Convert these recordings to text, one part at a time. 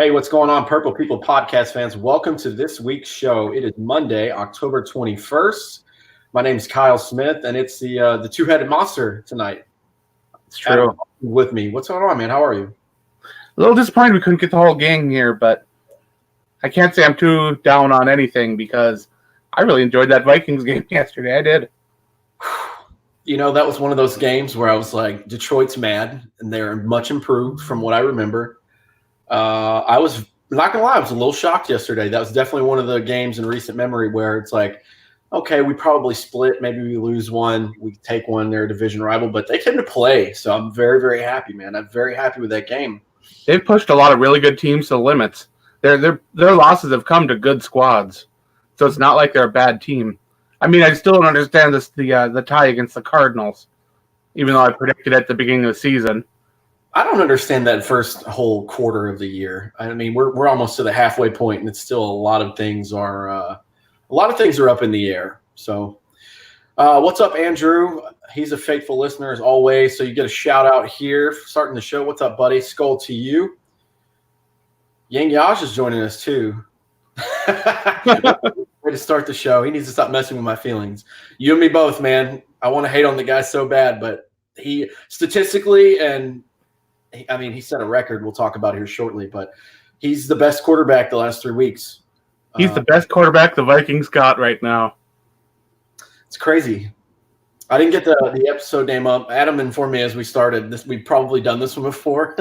Hey, what's going on, Purple People podcast fans? Welcome to this week's show. It is Monday, October 21st. My name is Kyle Smith, and it's the two-headed monster tonight. It's true. Adam with me. What's going on, man? How are you? A little disappointed we couldn't get the whole gang here, but I can't say I'm too down on anything because I really enjoyed that Vikings game yesterday. I did. You know, that was one of those games where I was like, Detroit's mad, and they're much improved from what I remember. I was not going to lie, I was a little shocked yesterday. That was definitely one of the games in recent memory where it's like, okay, we probably split. Maybe we lose one. We take one. They're a division rival, but they came to play. So I'm very, very happy, man. I'm very happy with that game. They've pushed a lot of really good teams to the limits. Their losses have come to good squads. So it's not like they're a bad team. I mean, I still don't understand the tie against the Cardinals, even though I predicted at the beginning of the season. I don't understand that first whole quarter of the year. I mean, we're almost to the halfway point, and it's still a lot of things are up in the air. So, what's up, Andrew? He's a faithful listener as always. So you get a shout out here starting the show. What's up, buddy? Skull to you. Yang Yash is joining us too. Way to start the show. He needs to stop messing with my feelings. You and me both, man. I want to hate on the guy so bad, but he statistically and he set a record we'll talk about here shortly, but he's the best quarterback the last 3 weeks. He's the best quarterback the Vikings got right now. It's crazy. I didn't get the episode name up. Adam informed me as we started. We've probably done this one before.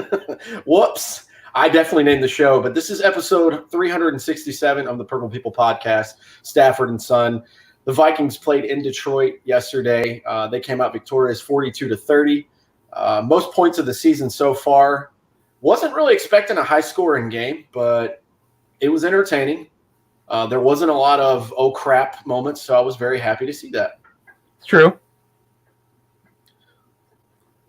Whoops. I definitely named the show, but this is episode 367 of the Purple People podcast, Stafford and Son. The Vikings played in Detroit yesterday. They came out victorious 42-30. Most points of the season so far. Wasn't really expecting a high-scoring game, but it was entertaining. There wasn't a lot of oh crap moments, so I was very happy to see that. It's true.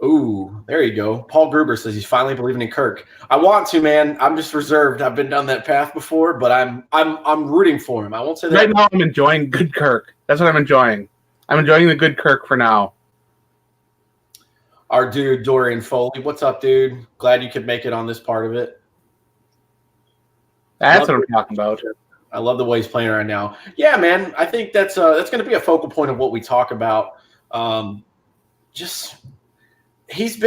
Ooh, there you go. Paul Gruber says he's finally believing in Kirk. I want to, man. I'm just reserved. I've been down that path before, but I'm rooting for him. I won't say that. Right now, I'm enjoying good Kirk. That's what I'm enjoying. I'm enjoying the good Kirk for now. Our dude, Dorian Foley. What's up, dude? Glad you could make it on this part of it. That's what I'm talking about. I love the way he's playing right now. Yeah, man. I think that's going to be a focal point of what we talk about. This is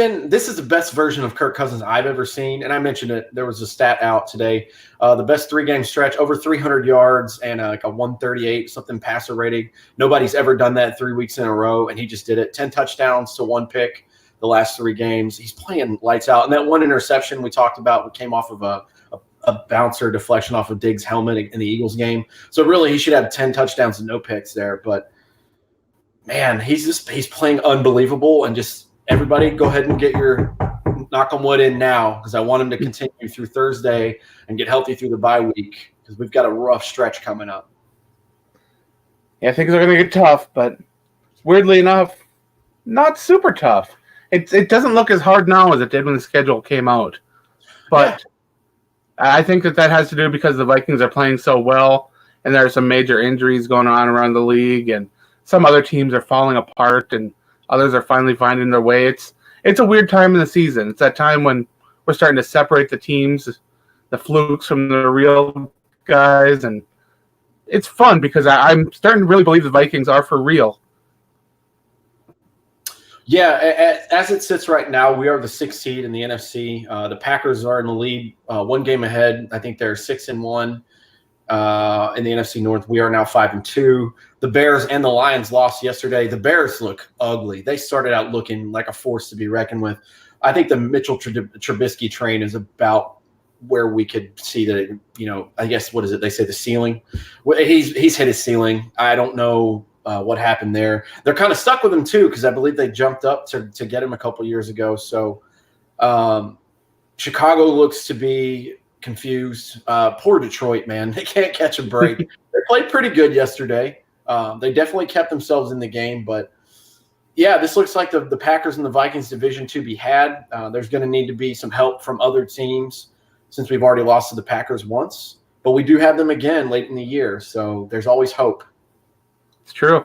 the best version of Kirk Cousins I've ever seen. And I mentioned it. There was a stat out today. The best 3-game stretch, over 300 yards and like a 138 something passer rating. Nobody's ever done that 3 weeks in a row, and he just did it. 10 touchdowns to 1 pick the last 3 games. He's playing lights out. And that one interception we talked about came off of a bouncer deflection off of Diggs' helmet in the Eagles game. So really he should have 10 touchdowns and no picks there. But, man, he's playing unbelievable, and just everybody go ahead and get your knock on wood in now, because I want him to continue through Thursday and get healthy through the bye week, because we've got a rough stretch coming up. Yeah, things are going to get tough, but weirdly enough, not super tough. It doesn't look as hard now as it did when the schedule came out. But yeah. I think that has to do because the Vikings are playing so well, and there are some major injuries going on around the league, and some other teams are falling apart, and others are finally finding their way. It's a weird time in the season. It's that time when we're starting to separate the teams, the flukes from the real guys, and it's fun because I'm starting to really believe the Vikings are for real. Yeah, as it sits right now, we are the 6th seed in the NFC. The Packers are in the lead, 1 game ahead. I think they're 6-1 in the NFC North. We are now 5-2. The Bears and the Lions lost yesterday. The Bears look ugly. They started out looking like a force to be reckoned with. I think the Mitchell Trubisky train is about where we could see that, I guess, what is it? They say the ceiling. He's hit his ceiling. I don't know what happened there. They're kind of stuck with him too, because I believe they jumped up to get him a couple years ago. So Chicago looks to be confused. Poor Detroit, man. They can't catch a break. They played pretty good yesterday. They definitely kept themselves in the game, but yeah, this looks like the Packers and the Vikings division to be had. There's going to need to be some help from other teams since we've already lost to the Packers once, but we do have them again late in the year. So there's always hope. It's true.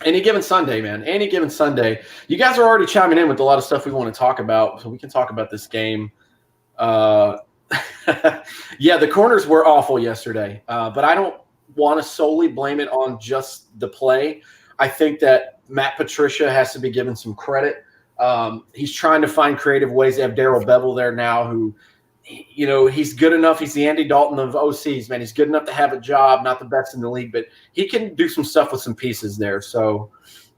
Any given Sunday, man. Any given Sunday. You guys are already chiming in with a lot of stuff we want to talk about, so we can talk about this game. Yeah, the corners were awful yesterday, but I don't want to solely blame it on just the play. I think that Matt Patricia has to be given some credit. He's trying to find creative ways. They have Daryl Bevel there now who, he's good enough. He's the Andy Dalton of OCs, man. He's good enough to have a job, not the best in the league, but he can do some stuff with some pieces there. So,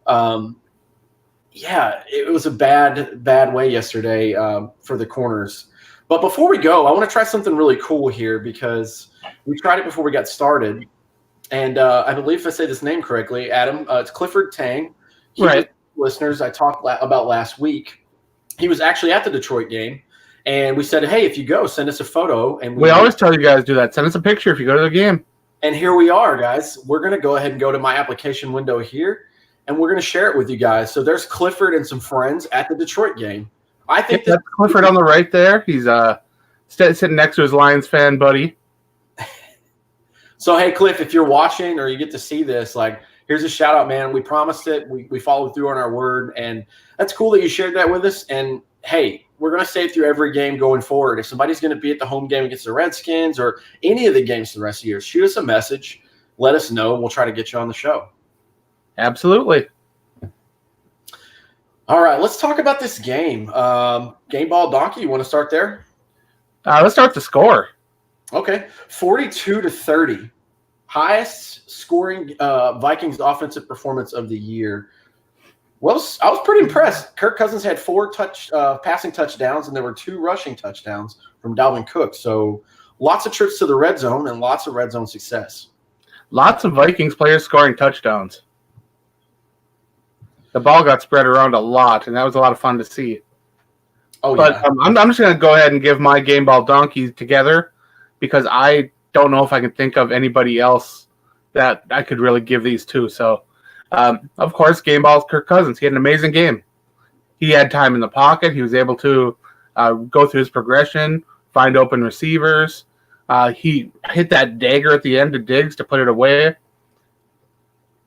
yeah, it was a bad way yesterday for the corners. But before we go, I want to try something really cool here because we tried it before we got started. And I believe if I say this name correctly, Adam, it's Clifford Tang. Right. Listeners I talked about last week. He was actually at the Detroit game. And we said, hey, if you go, send us a photo. And we always tell you guys to do that. Send us a picture if you go to the game. And here we are, guys. We're going to go ahead and go to my application window here, and we're going to share it with you guys. So there's Clifford and some friends at the Detroit game. I think that's Clifford on the right there. He's sitting next to his Lions fan buddy. So, hey, Cliff, if you're watching or you get to see this, here's a shout out, man. We promised it. We followed through on our word, and that's cool that you shared that with us. And, hey, we're going to stay through every game going forward. If somebody's going to be at the home game against the Redskins or any of the games the rest of the year, shoot us a message. Let us know. We'll try to get you on the show. Absolutely. All right, let's talk about this game. Game ball donkey, you want to start there? Let's start the score. Okay, 42-30. Highest scoring Vikings offensive performance of the year. Well, I was pretty impressed. Kirk Cousins had 4 passing touchdowns, and there were 2 rushing touchdowns from Dalvin Cook. So lots of trips to the red zone and lots of red zone success. Lots of Vikings players scoring touchdowns. The ball got spread around a lot, and that was a lot of fun to see. Oh, but yeah. I'm just going to go ahead and give my game ball donkeys together because I don't know if I can think of anybody else that I could really give these to. So, of course, game ball is Kirk Cousins. He had an amazing game. He had time in the pocket. He was able to go through his progression, find open receivers. He hit that dagger at the end of Diggs to put it away.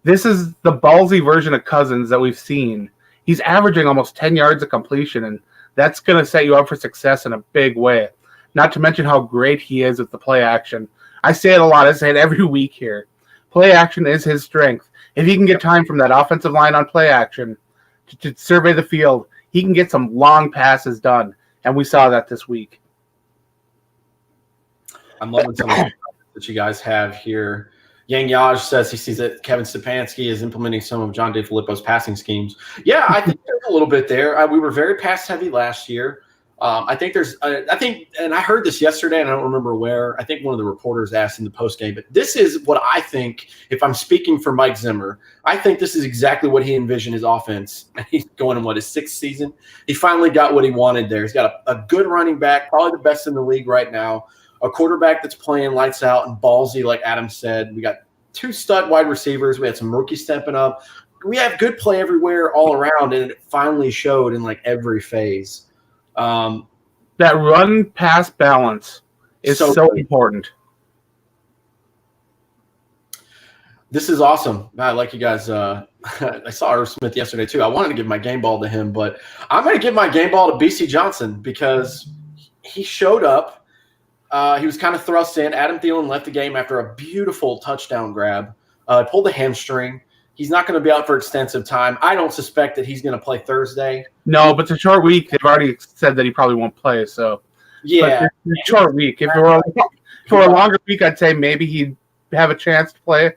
This is the ballsy version of Cousins that we've seen. He's averaging almost 10 yards of completion, and that's going to set you up for success in a big way. Not to mention how great he is with the play action. I say it a lot. I say it every week here. Play action is his strength. If he can get time from that offensive line on play action to survey the field, he can get some long passes done, and we saw that this week. I'm loving some of the that you guys have here. Yang Yaj says he sees that Kevin Stefanski is implementing some of John DeFilippo's passing schemes. Yeah, I think there's a little bit there. We were very pass heavy last year. I think and I heard this yesterday, and I don't remember where. I think one of the reporters asked in the post game, but this is what I think. If I'm speaking for Mike Zimmer, I think this is exactly what he envisioned his offense. He's going in his 6th season. He finally got what he wanted there. He's got a good running back, probably the best in the league right now. A quarterback that's playing lights out and ballsy, like Adam said. We got 2 stud wide receivers. We had some rookies stepping up. We have good play everywhere, all around, and it finally showed in every phase. That run-pass balance is so important. This is awesome. I like you guys. I saw Irv Smith yesterday, too. I wanted to give my game ball to him, but I'm going to give my game ball to BC Johnson because he showed up. He was kind of thrust in. Adam Thielen left the game after a beautiful touchdown grab. Pulled a hamstring. He's not going to be out for extensive time. I don't suspect that he's going to play Thursday. No, but it's a short week. They've already said that he probably won't play. So yeah, it's a short week. If it were a longer week, I'd say maybe he'd have a chance to play.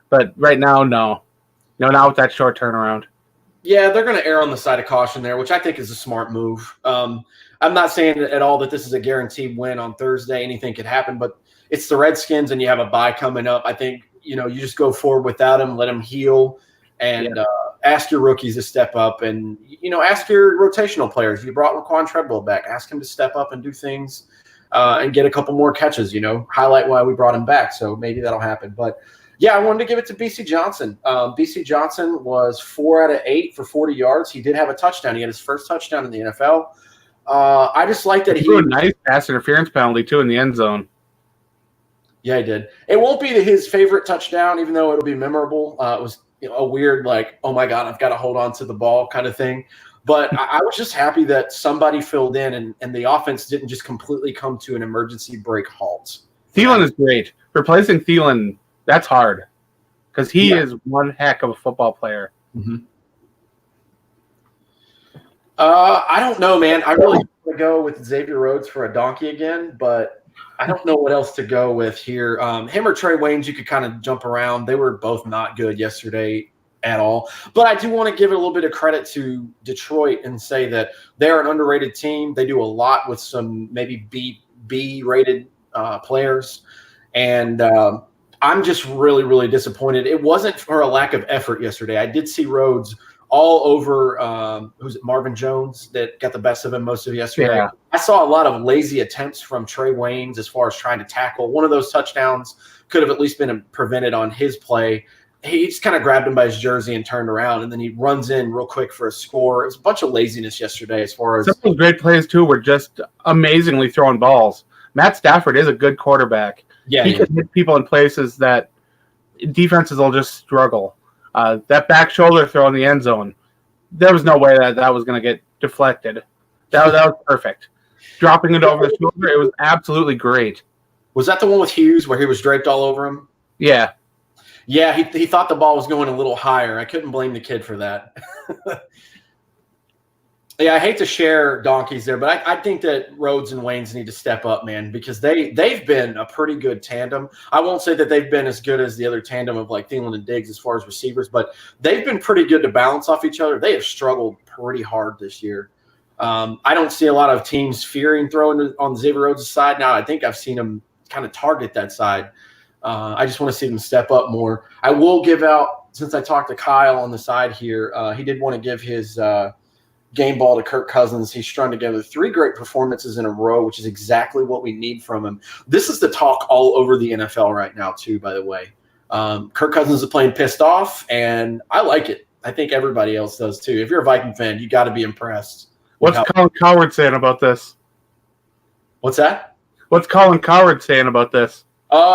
But right now, no, not with that short turnaround. Yeah, they're going to err on the side of caution there, which I think is a smart move. I'm not saying at all that this is a guaranteed win on Thursday. Anything could happen, but it's the Redskins, and you have a bye coming up. I think you just go forward without him, let him heal, and ask your rookies to step up, and ask your rotational players. You brought Laquan Treadwell back. Ask him to step up and do things and get a couple more catches. Highlight why we brought him back. So maybe that'll happen, but. Yeah, I wanted to give it to BC Johnson. BC Johnson was 4 out of 8 for 40 yards. He did have a touchdown. He had his first touchdown in the NFL. I just like that he threw a nice pass interference penalty, too, in the end zone. Yeah, he did. It won't be his favorite touchdown, even though it'll be memorable. It was a weird, oh, my God, I've got to hold on to the ball kind of thing. But I was just happy that somebody filled in and the offense didn't just completely come to an emergency break halt. Thielen is great. Replacing Thielen, that's hard because he is one heck of a football player. Mm-hmm. I don't know, man. I really want to go with Xavier Rhodes for a donkey again, but I don't know what else to go with here. Him or Trey Waynes, you could kind of jump around. They were both not good yesterday at all. But I do want to give it a little bit of credit to Detroit and say that they're an underrated team. They do a lot with some maybe B-rated players. And I'm just really, really disappointed. It wasn't for a lack of effort yesterday. I did see Rhodes all over who's it, Marvin Jones that got the best of him most of yesterday. Yeah. I saw a lot of lazy attempts from Trey Waynes as far as trying to tackle. One of those touchdowns could have at least been prevented on his play. He just kind of grabbed him by his jersey and turned around, and then he runs in real quick for a score. It was a bunch of laziness yesterday as far as – some of those great plays, too, were just amazingly throwing balls. Matt Stafford is a good quarterback. Yeah, he can hit people in places that defenses will just struggle. That back shoulder throw in the end zone, there was no way that was going to get deflected. That was perfect. Dropping it over the shoulder, it was absolutely great. Was that the one with Hughes where he was draped all over him? Yeah. Yeah, he thought the ball was going a little higher. I couldn't blame the kid for that. Yeah, I hate to share donkeys there, but I think that Rhodes and Waynes need to step up, man, because they've been a pretty good tandem. I won't say that they've been as good as the other tandem of like Thielen and Diggs as far as receivers, but they've been pretty good to balance off each other. They have struggled pretty hard this year. I don't see a lot of teams fearing throwing on Xavier Rhodes' side now. I think I've seen them kind of target that side. I just want to see them step up more. I will give out, since I talked to Kyle on the side here, he did want to give his game ball to Kirk Cousins. He's strung together 3 great performances in a row, which is exactly what we need from him. This is the talk all over the NFL right now, too, by the way. Kirk Cousins is playing pissed off, and I like it. I think everybody else does, too. If you're a Viking fan, you got to be impressed. What's Colin Cowherd saying about this? What's that? What's Colin Cowherd saying about this?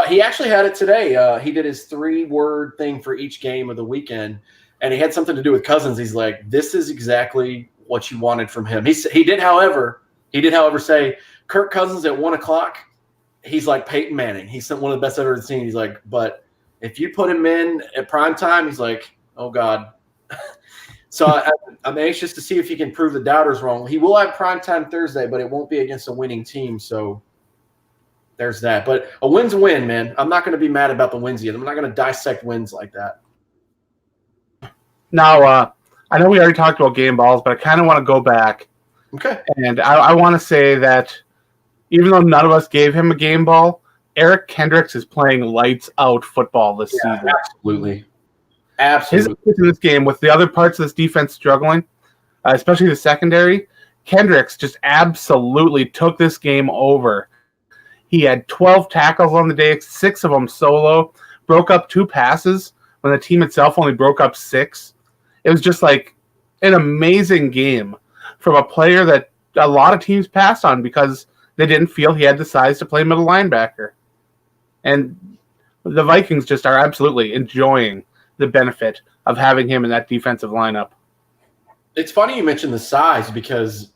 He actually had it today. He did his 3-word thing for each game of the weekend, and he had something to do with Cousins. He's like, this is exactly what you wanted from him. He did, however, say Kirk Cousins at 1 o'clock, he's like Peyton Manning. He's one of the best I've ever seen. He's like, but if you put him in at prime time, he's like, oh God. So I'm anxious to see if he can prove the doubters wrong. He will have primetime Thursday, but it won't be against a winning team. So there's that. But a win's a win, man. I'm not going to be mad about the wins yet. I'm not going to dissect wins like that. Now, I know we already talked about game balls, but I kind of want to go back. Okay. And I want to say that even though none of us gave him a game ball, Eric Kendricks is playing lights out football this season. Absolutely. Absolutely. His in this game, with the other parts of this defense struggling, especially the secondary, Kendricks just absolutely took this game over. He had 12 tackles on the day, 6 of them solo, broke up 2 passes when the team itself only broke up 6. It was just like an amazing game from a player that a lot of teams passed on because they didn't feel he had the size to play middle linebacker. And the Vikings just are absolutely enjoying the benefit of having him in that defensive lineup. It's funny you mentioned the size because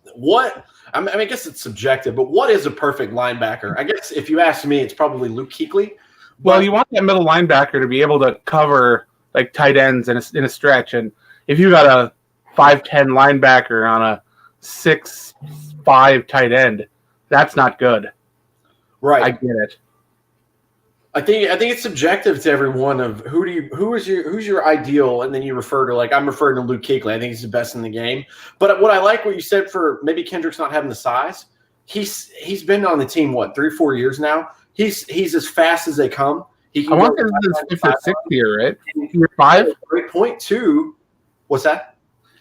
I guess it's subjective, but what is a perfect linebacker? I guess if you ask me, it's probably Luke Kuechly. Well, you want that middle linebacker to be able to cover like tight ends in a stretch. And if you got a 5'10" linebacker on a 6'5" tight end, that's not good. Right. I get it. I think it's subjective to everyone of who's your ideal, and then you refer to, like, I'm referring to Luke Kuechly. I think he's the best in the game. But what I like what you said for maybe Kendrick's not having the size. He's been on the team 3-4 years now. He's as fast as they come. He can I want this is his 5th or 6th year, right? Year 5. Great point too. What's that?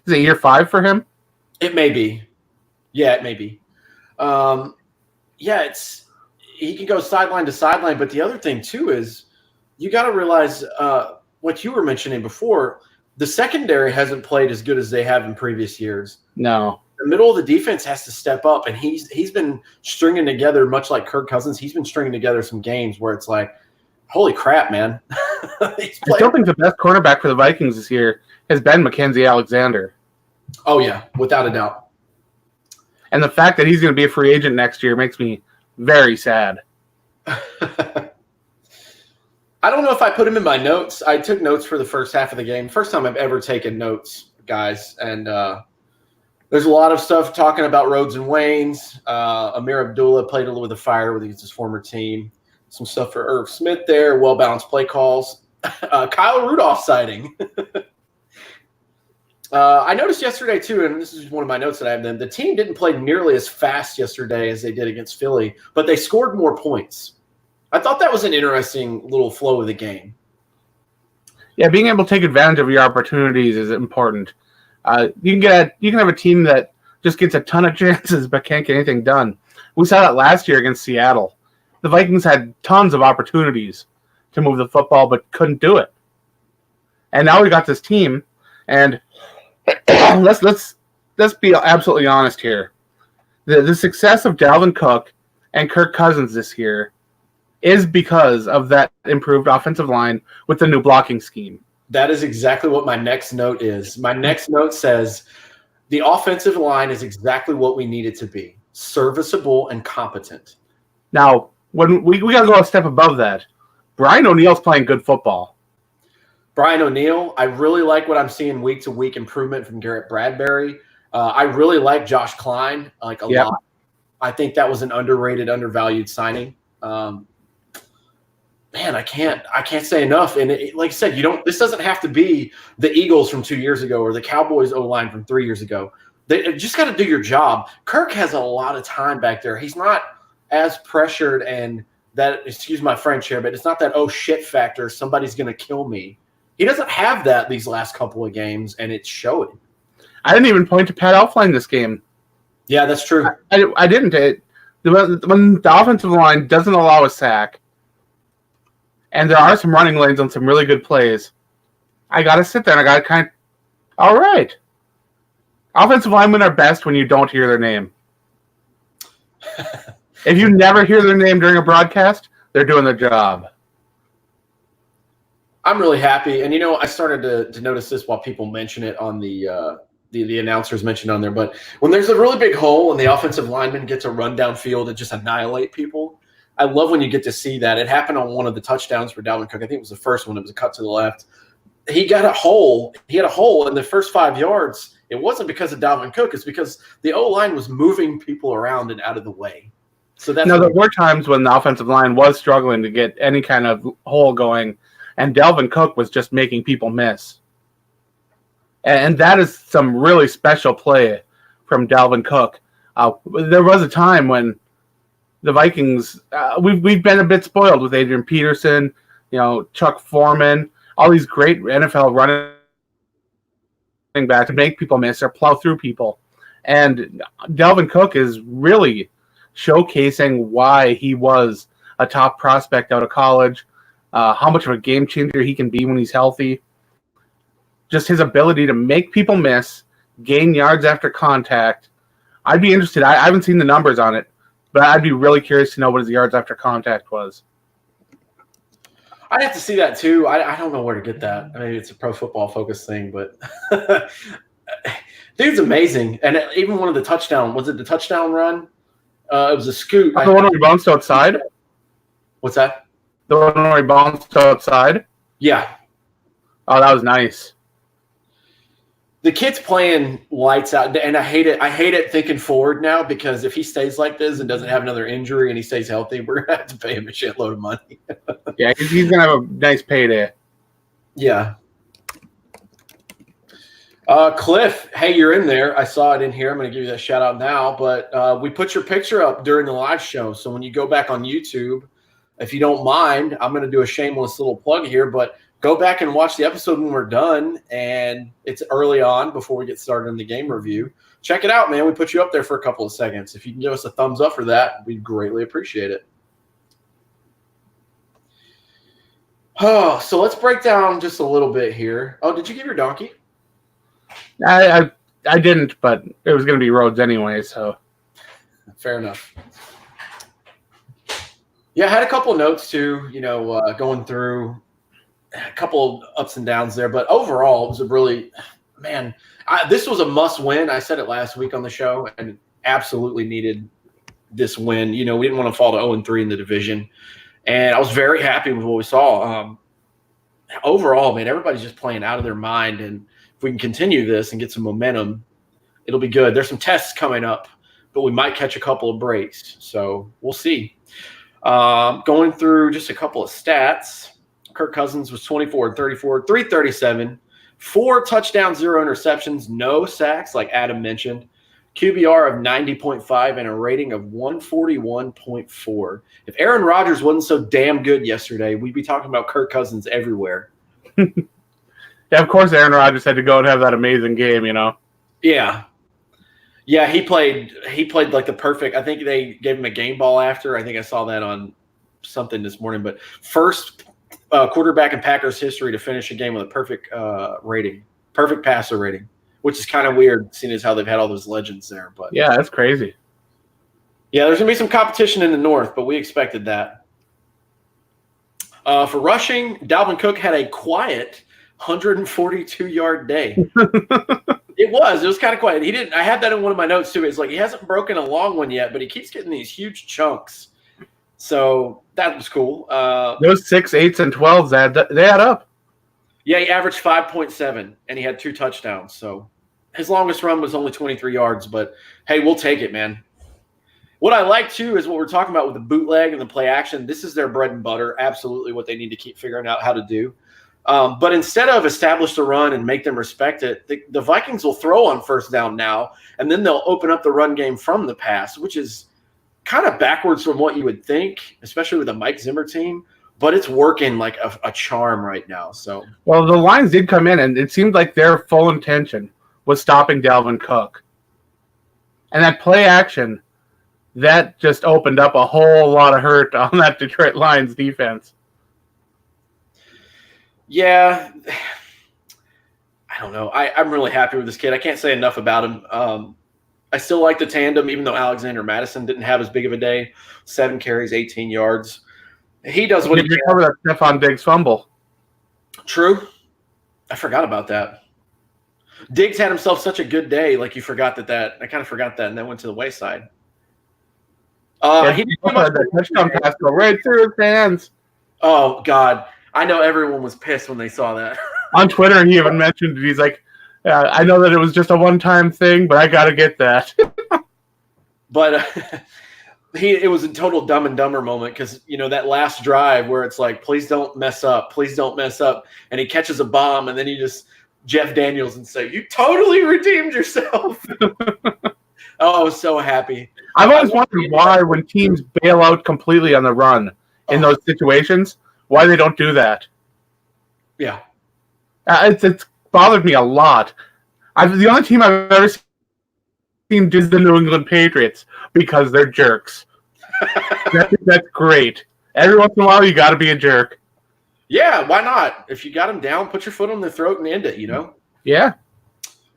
Is it year 5 for him? It may be. Yeah, it may be. He can go sideline to sideline, but the other thing too is you got to realize what you were mentioning before. The secondary hasn't played as good as they have in previous years. No. The middle of the defense has to step up, and he's been stringing together, much like Kirk Cousins. He's been stringing together some games where it's like, holy crap, man! I still think the best cornerback for the Vikings this year has been Mackenzie Alexander. Oh, yeah, without a doubt. And the fact that he's going to be a free agent next year makes me very sad. I don't know if I put him in my notes. I took notes for the first half of the game. First time I've ever taken notes, guys. And there's a lot of stuff talking about Rhodes and Waynes. Amir Abdullah played a little with the fire against his former team. Some stuff for Irv Smith there. Well-balanced play calls. Kyle Rudolph sighting. I noticed yesterday, too, and this is one of my notes that I have then, the team didn't play nearly as fast yesterday as they did against Philly, but they scored more points. I thought that was an interesting little flow of the game. Yeah, being able to take advantage of your opportunities is important. You can have a team that just gets a ton of chances but can't get anything done. We saw that last year against Seattle. The Vikings had tons of opportunities to move the football but couldn't do it. And now we got this team, and let's be absolutely honest here. The success of Dalvin Cook and Kirk Cousins this year is because of that improved offensive line with the new blocking scheme. That is exactly what my next note is. My next note says the offensive line is exactly what we need it to be, serviceable and competent. Now, when we got to go a step above that, Brian O'Neill's playing good football. Brian O'Neill, I really like what I'm seeing week-to-week improvement from Garrett Bradbury. I really like Josh Klein a lot. I think that was an underrated, undervalued signing. Man, I can't say enough. And like I said, this doesn't have to be the Eagles from 2 years ago or the Cowboys O-line from 3 years ago. They just got to do your job. Kirk has a lot of time back there. He's not as pressured, and that, excuse my French here, but it's not that, oh shit factor, somebody's going to kill me. He doesn't have that these last couple of games, and it's showing. I didn't even point to Pat Elflein this game. Yeah, that's true. I didn't. When the offensive line doesn't allow a sack, and there are some running lanes on some really good plays, I got to sit there and I got to all right. Offensive linemen are best when you don't hear their name. If you never hear their name during a broadcast, they're doing their job. I'm really happy. And, I started to notice this while people mention it on the announcers mentioned on there. But when there's a really big hole and the offensive lineman gets a run downfield and just annihilate people, I love when you get to see that. It happened on one of the touchdowns for Dalvin Cook. I think it was the first one. It was a cut to the left. He got a hole. He had a hole in the first 5 yards. It wasn't because of Dalvin Cook. It's because the O-line was moving people around and out of the way. So that's there were times when the offensive line was struggling to get any kind of hole going, and Dalvin Cook was just making people miss. And that is some really special play from Dalvin Cook. There was a time when the Vikings, we've been a bit spoiled with Adrian Peterson, Chuck Foreman, all these great NFL running backs to make people miss or plow through people. And Dalvin Cook is really showcasing why he was a top prospect out of college, how much of a game changer he can be when he's healthy. Just his ability to make people miss, gain yards after contact. I'd be interested. I haven't seen the numbers on it, but I'd be really curious to know what his yards after contact was. I'd have to see that too. I don't know where to get that. Maybe it's a Pro Football Focus thing, but dude's amazing. And even one of the touchdown, was it the touchdown run? It was a scoot. The one where he bounced outside? What's that? The one where he bounced outside? Yeah. Oh, that was nice. The kid's playing lights out, and I hate it. I hate it thinking forward now, because if he stays like this and doesn't have another injury and he stays healthy, we're going to have to pay him a shitload of money. Yeah, he's going to have a nice payday. Yeah. Cliff, hey, you're in there. I saw it in here. I'm going to give you that shout out now, but we put your picture up during the live show. So when you go back on YouTube, if you don't mind, I'm going to do a shameless little plug here, but go back and watch the episode when we're done, and it's early on before we get started on the game review. Check it out, man. We put you up there for a couple of seconds. If you can give us a thumbs up for that, we'd greatly appreciate it. Oh, so let's break down just a little bit here. Oh, did you give your donkey? I didn't, but it was going to be Rhodes anyway, so. Fair enough. Yeah, I had a couple of notes too, going through a couple of ups and downs there, but overall it was man, this was a must win. I said it last week on the show, and absolutely needed this win. We didn't want to fall to 0-3 in the division, and I was very happy with what we saw. Overall, man, everybody's just playing out of their mind, and if we can continue this and get some momentum, it'll be good. There's some tests coming up, but we might catch a couple of breaks, so we'll see. Going through just a couple of stats, Kirk Cousins was 24-34, 337, 4 touchdowns, 0 interceptions, no sacks, like Adam mentioned, QBR of 90.5 and a rating of 141.4. If Aaron Rodgers wasn't so damn good yesterday, we'd be talking about Kirk Cousins everywhere. Yeah, of course Aaron Rodgers had to go and have that amazing game, Yeah. Yeah, he played like the perfect. I think they gave him a game ball after. I think I saw that on something this morning. But first quarterback in Packers history to finish a game with a perfect rating, perfect passer rating, which is kind of weird, seeing as how they've had all those legends there. But yeah, that's crazy. Yeah, there's gonna be some competition in the North, but we expected that. For rushing, Dalvin Cook had a quiet 142-yard day. It was kind of quiet. I had that in one of my notes too. It's like he hasn't broken a long one yet, but he keeps getting these huge chunks. So that was cool. Those 6, 8s, and 12s, they add up. Yeah, he averaged 5.7, and he had 2 touchdowns. So his longest run was only 23 yards, but hey, we'll take it, man. What I like too is what we're talking about with the bootleg and the play action. This is their bread and butter. Absolutely what they need to keep figuring out how to do. But instead of establish the run and make them respect it, the Vikings will throw on first down now, and then they'll open up the run game from the pass, which is kind of backwards from what you would think, especially with a Mike Zimmer team. But it's working like a charm right now. So, well, the Lions did come in, and it seemed like their full intention was stopping Dalvin Cook. And that play action, that just opened up a whole lot of hurt on that Detroit Lions defense. Yeah, I don't know. I'm really happy with this kid. I can't say enough about him. I still like the tandem, even though Alexander Madison didn't have as big of a day. 7 carries, 18 yards. He does what he can. Recover that Stephon Diggs fumble. True. I forgot about that. Diggs had himself such a good day, like you forgot that. I kind of forgot that, and that went to the wayside. He had that touchdown pass go right through his hands. Oh, God. I know everyone was pissed when they saw that. On Twitter, he even mentioned it. He's like, I know that it was just a one-time thing, but I got to get that. But it was a total Dumb and Dumber moment because, that last drive where it's like, please don't mess up. Please don't mess up. And he catches a bomb, and then he just Jeff Daniels and say, you totally redeemed yourself. Oh, I was so happy. I've always wondered why when teams bail out completely on the run in those situations, why they don't do that. Yeah. It's bothered me a lot. The only team I've ever seen is the New England Patriots because they're jerks. That's great. Every once in a while, you got to be a jerk. Yeah, why not? If you got them down, put your foot on their throat and end it, Yeah.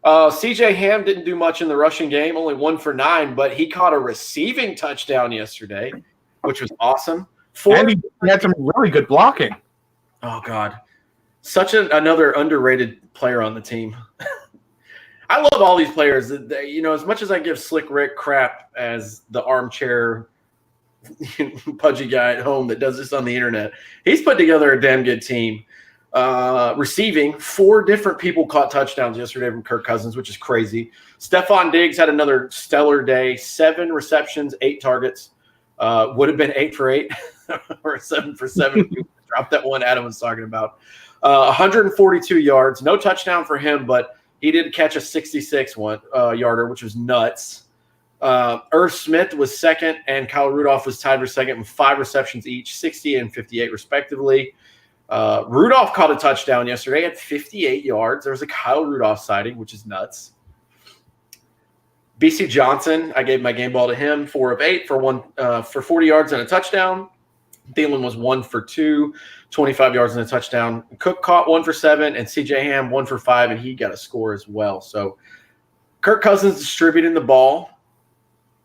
CJ Ham didn't do much in the rushing game, only 1 for 9, but he caught a receiving touchdown yesterday, which was awesome. And he had some really good blocking. Oh, God. Such another underrated player on the team. I love all these players. As much as I give Slick Rick crap as the armchair pudgy guy at home that does this on the internet, he's put together a damn good team. Receiving, 4 different people caught touchdowns yesterday from Kirk Cousins, which is crazy. Stephon Diggs had another stellar day, 7 receptions, 8 targets. Would have been 8 for 8 or 7 for 7. Dropped that one Adam was talking about. 142 yards, no touchdown for him, but he did catch a 66 yarder, which was nuts. Irv Smith was second, and Kyle Rudolph was tied for second with 5 receptions each, 60 and 58 respectively. Rudolph caught a touchdown yesterday at 58 yards. There was a Kyle Rudolph sighting, which is nuts. BC Johnson, I gave my game ball to him, 4 of 8 for 40 yards and a touchdown. Thielen was 1 for 2, 25 yards and a touchdown. Cook caught 1 for 7, and CJ Ham 1 for 5, and he got a score as well. So Kirk Cousins distributing the ball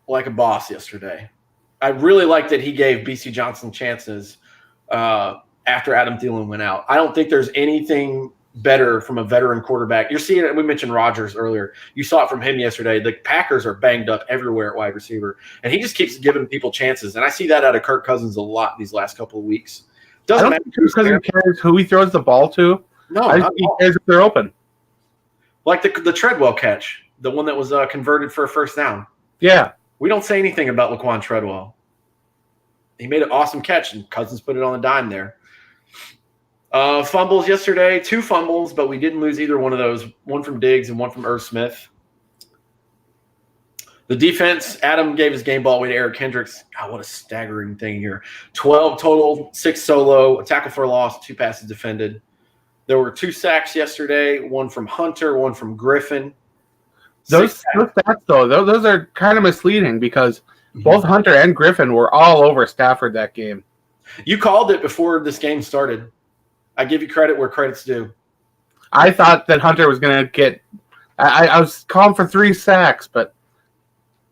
like a boss yesterday. I really like that he gave BC Johnson chances after Adam Thielen went out. I don't think there's anything better from a veteran quarterback. You're seeing it. We mentioned Rodgers earlier. You saw it from him yesterday. The Packers are banged up everywhere at wide receiver, and he just keeps giving people chances. And I see that out of Kirk Cousins a lot these last couple of weeks. Doesn't matter. Kirk Cousins cares who he throws the ball to. No, I think he cares if they're open. Like the Treadwell catch, the one that was converted for a first down. Yeah. We don't say anything about Laquan Treadwell. He made an awesome catch, and Cousins put it on a dime there. Fumbles yesterday, 2 fumbles, but we didn't lose either one of those. One from Diggs and one from Irv Smith. The defense, Adam gave his game ball away to Eric Hendricks. God, what a staggering thing here. 12 total, 6 solo, a tackle for a loss, 2 passes defended. There were 2 sacks yesterday, one from Hunter, one from Griffin. Those stats, though, those are kind of misleading because both Hunter and Griffin were all over Stafford that game. You called it before this game started. I give you credit where credit's due. I thought that Hunter was going to get I was calling for 3 sacks, but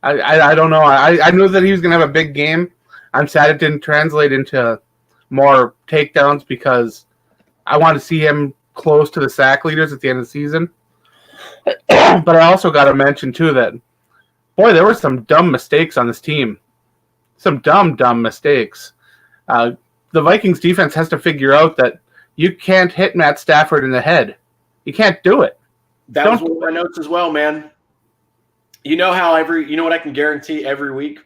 I don't know. I knew that he was going to have a big game. I'm sad it didn't translate into more takedowns because I want to see him close to the sack leaders at the end of the season. But I also got to mention, too, that, boy, there were some dumb mistakes on this team. Some dumb mistakes. The Vikings defense has to figure out that you can't hit Matt Stafford in the head. You can't do it. That was one of my notes as well, man. You know how you know what I can guarantee every week?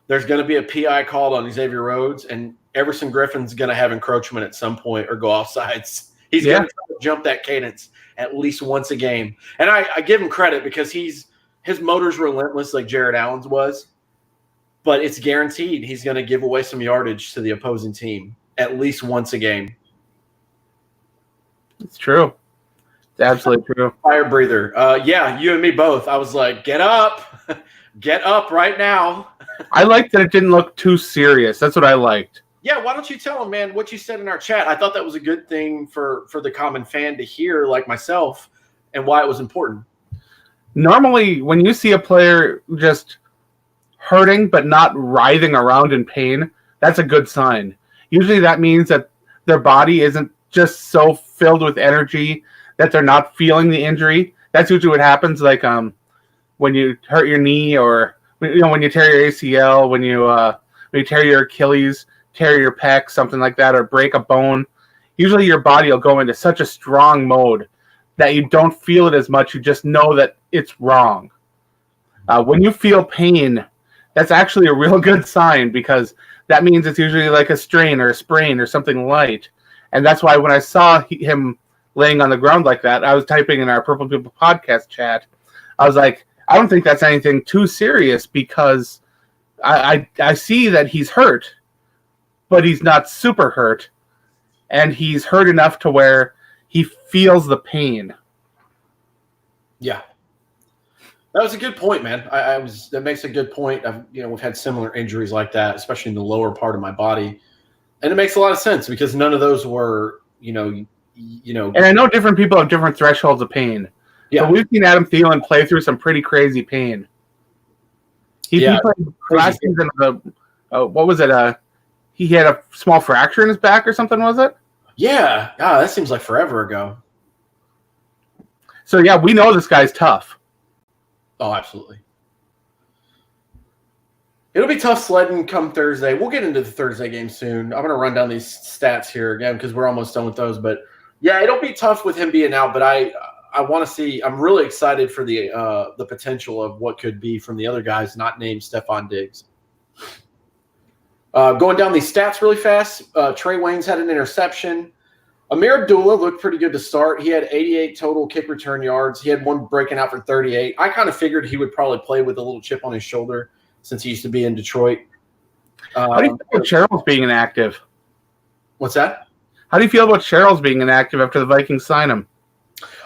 There's going to be a PI called on Xavier Rhodes, and Everson Griffin's going to have encroachment at some point or go off sides. He's going to try to jump that cadence at least once a game. And I give him credit because his motor's relentless like Jared Allen's was, but it's guaranteed he's going to give away some yardage to the opposing team at least once a game. It's true. It's absolutely true. Fire breather. Yeah, you and me both. I was like, get up. Get up right now. I liked that it didn't look too serious. That's what I liked. Yeah, why don't you tell them, man, what you said in our chat? I thought that was a good thing for the common fan to hear, like myself, and why it was important. Normally, when you see a player just hurting but not writhing around in pain, that's a good sign. Usually that means that their body isn't just so filled with energy that they're not feeling the injury. That's usually what happens, like when you hurt your knee or when you tear your ACL, when you tear your Achilles, tear your pec, something like that, or break a bone. Usually your body will go into such a strong mode that you don't feel it as much. You just know that it's wrong. When you feel pain, that's actually a real good sign because that means it's usually like a strain or a sprain or something light. And that's why when I saw him laying on the ground like that, I was typing in our Purple People podcast chat. I was like, I don't think that's anything too serious because I see that he's hurt, but he's not super hurt. And he's hurt enough to where he feels the pain. Yeah. That was a good point, man. That makes a good point. We've had similar injuries like that, especially in the lower part of my body. And it makes a lot of sense because none of those were, And I know different people have different thresholds of pain. Yeah. So we've seen Adam Thielen play through some pretty crazy pain. He played last season. What was it? He had a small fracture in his back or something, was it? Yeah. That seems like forever ago. So, yeah, we know this guy's tough. Oh, absolutely. It'll be tough sledding come Thursday. We'll get into the Thursday game soon. I'm going to run down these stats here again because we're almost done with those. But, yeah, it'll be tough with him being out. But I want to see – I'm really excited for the potential of what could be from the other guys not named Stephon Diggs. Going down these stats really fast, Trey Waynes had an interception. Amir Abdullah looked pretty good to start. He had 88 total kick return yards. He had one breaking out for 38. I kind of figured he would probably play with a little chip on his shoulder since he used to be in Detroit. How do you feel about Sherrill's being inactive? What's that? How do you feel about Sherrill's being inactive after the Vikings sign him?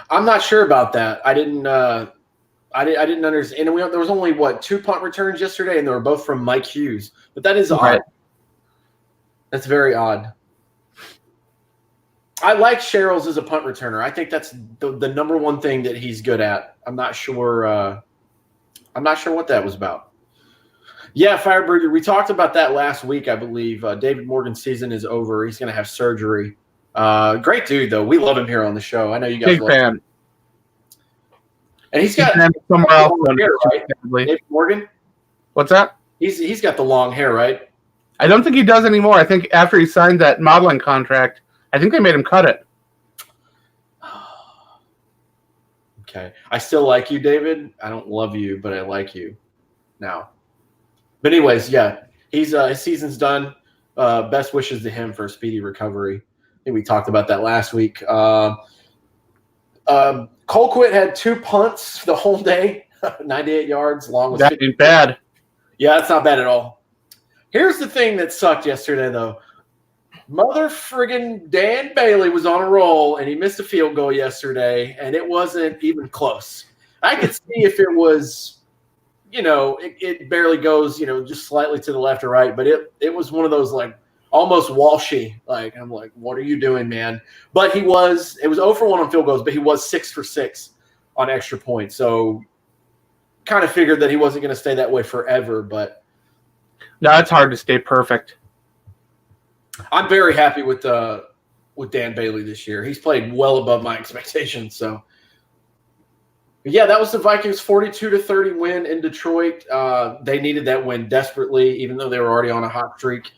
I'm not sure about that. I didn't understand. And there was only, 2 punt returns yesterday, and they were both from Mike Hughes. But that is odd. That's very odd. I like Sherrill's as a punt returner. I think that's the number one thing that he's good at. I'm not sure what that was about. Yeah, Firebird, we talked about that last week, I believe. David Morgan's season is over. He's going to have surgery. Great dude, though. We love him here on the show. I know you guys Big love him. fan. And he's got somewhere else long hair, right? sadly. David Morgan? What's that? He's got the long hair, right? I don't think he does anymore. I think after he signed that modeling contract, I think they made him cut it. Okay. I still like you, David. I don't love you, but I like you now. But anyways, yeah, his season's done. Best wishes to him for a speedy recovery. I think we talked about that last week. Colquitt had 2 punts the whole day, 98 yards long. Was that ain't bad. Yeah, that's not bad at all. Here's the thing that sucked yesterday, though. Mother friggin' Dan Bailey was on a roll, and he missed a field goal yesterday, and it wasn't even close. I could see if it was, it barely goes, just slightly to the left or right, but it was one of those, like, almost Walshy. Like, I'm like, what are you doing, man? But it was 0 for 1 on field goals, but he was 6 for 6 on extra points. So kind of figured that he wasn't going to stay that way forever, but no, it's hard to stay perfect. I'm very happy with Dan Bailey this year. He's played well above my expectations. So, yeah, that was the Vikings' 42-30 win in Detroit. They needed that win desperately, even though they were already on a hot streak.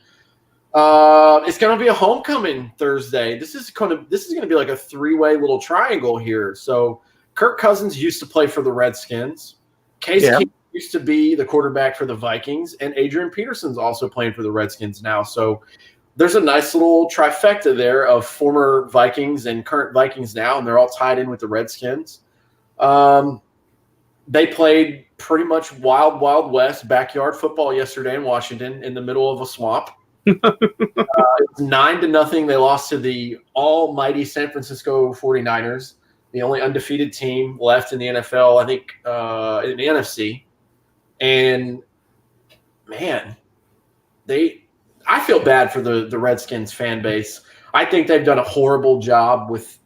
It's going to be a homecoming Thursday. This is going to be like a 3-way little triangle here. So, Kirk Cousins used to play for the Redskins. Case Keenum used to be the quarterback for the Vikings, and Adrian Peterson's also playing for the Redskins now. So there's a nice little trifecta there of former Vikings and current Vikings now, and they're all tied in with the Redskins. They played pretty much wild, wild west backyard football yesterday in Washington in the middle of a swamp. It was 9-0. They lost to the almighty San Francisco 49ers, the only undefeated team left in the NFL, I think, in the NFC. And, man, I feel bad for the Redskins fan base. I think they've done a horrible job with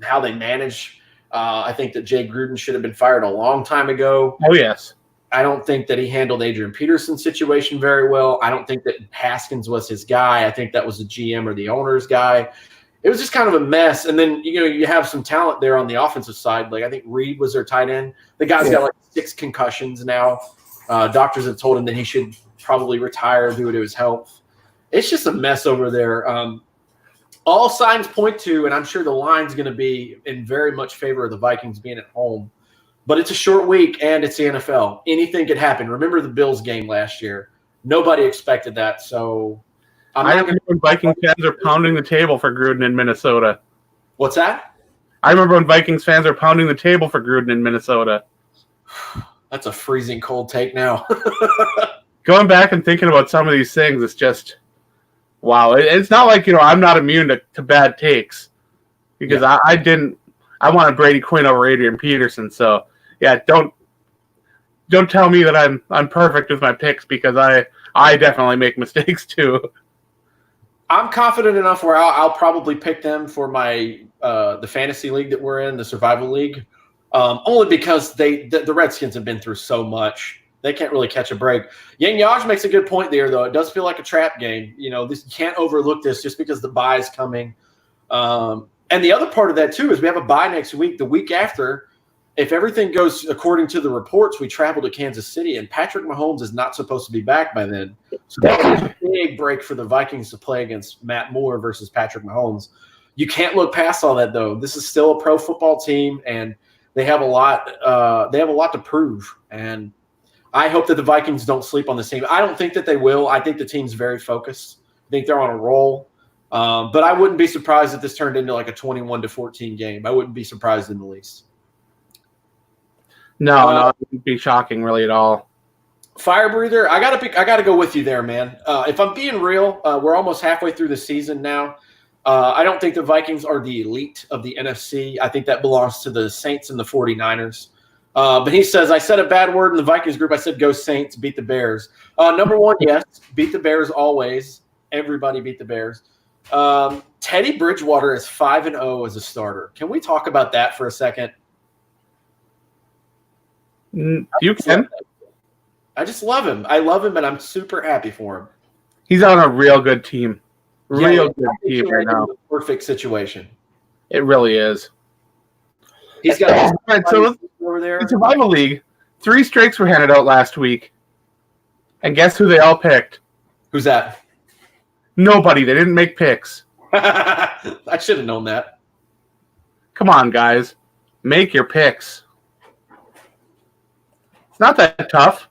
how they manage. I think that Jay Gruden should have been fired a long time ago. Oh, yes. I don't think that he handled Adrian Peterson's situation very well. I don't think that Haskins was his guy. I think that was the GM or the owner's guy. It was just kind of a mess. And then, you have some talent there on the offensive side. Like, I think Reed was their tight end. The guy's got like 6 concussions now. Doctors have told him that he should probably retire due to his health. It's just a mess over there. All signs point to, and I'm sure the line's going to be in very much favor of the Vikings being at home. But it's a short week, and it's the NFL. Anything could happen. Remember the Bills game last year. Nobody expected that. So I remember when Vikings fans are pounding the table for Gruden in Minnesota. What's that? I remember when Vikings fans are pounding the table for Gruden in Minnesota. That's a freezing cold take now. Going back and thinking about some of these things, it's just, wow. It's not like, I'm not immune to bad takes because I wanted Brady Quinn over Adrian Peterson. So, yeah, don't tell me that I'm perfect with my picks because I definitely make mistakes too. I'm confident enough where I'll probably pick them for my the fantasy league that we're in, the survival league, only because the Redskins have been through so much. They can't really catch a break. Yang Yaj makes a good point there, though. It does feel like a trap game. You can't overlook this just because the bye is coming. And the other part of that, too, is we have a bye next week. The week after, if everything goes according to the reports, we travel to Kansas City, and Patrick Mahomes is not supposed to be back by then. So that was a big break for the Vikings to play against Matt Moore versus Patrick Mahomes. You can't look past all that, though. This is still a pro football team, and they have a lot. They have a lot to prove, and I hope that the Vikings don't sleep on this team. I don't think that they will. I think the team's very focused. I think they're on a roll. But I wouldn't be surprised if this turned into like a 21-14 game. I wouldn't be surprised in the least. No, it wouldn't be shocking really at all. Fire breather, I gotta go with you there, man. If I'm being real, we're almost halfway through the season now. I don't think the Vikings are the elite of the NFC. I think that belongs to the Saints and the 49ers. But he says, I said a bad word in the Vikings group. I said, go Saints, beat the Bears. Number one, yes, beat the Bears always. Everybody beat the Bears. Teddy Bridgewater is 5-0 as a starter. Can we talk about that for a second? You can. I just love him. I love him, and I'm super happy for him. He's on a real good team. Real I good think team you're right in now. the perfect situation. It really is. He's got All right, so over there. in Survival League, 3 strikes were handed out last week. And guess who they all picked? Who's that? Nobody. They didn't make picks. I should have known that. Come on, guys. Make your picks. It's not that tough.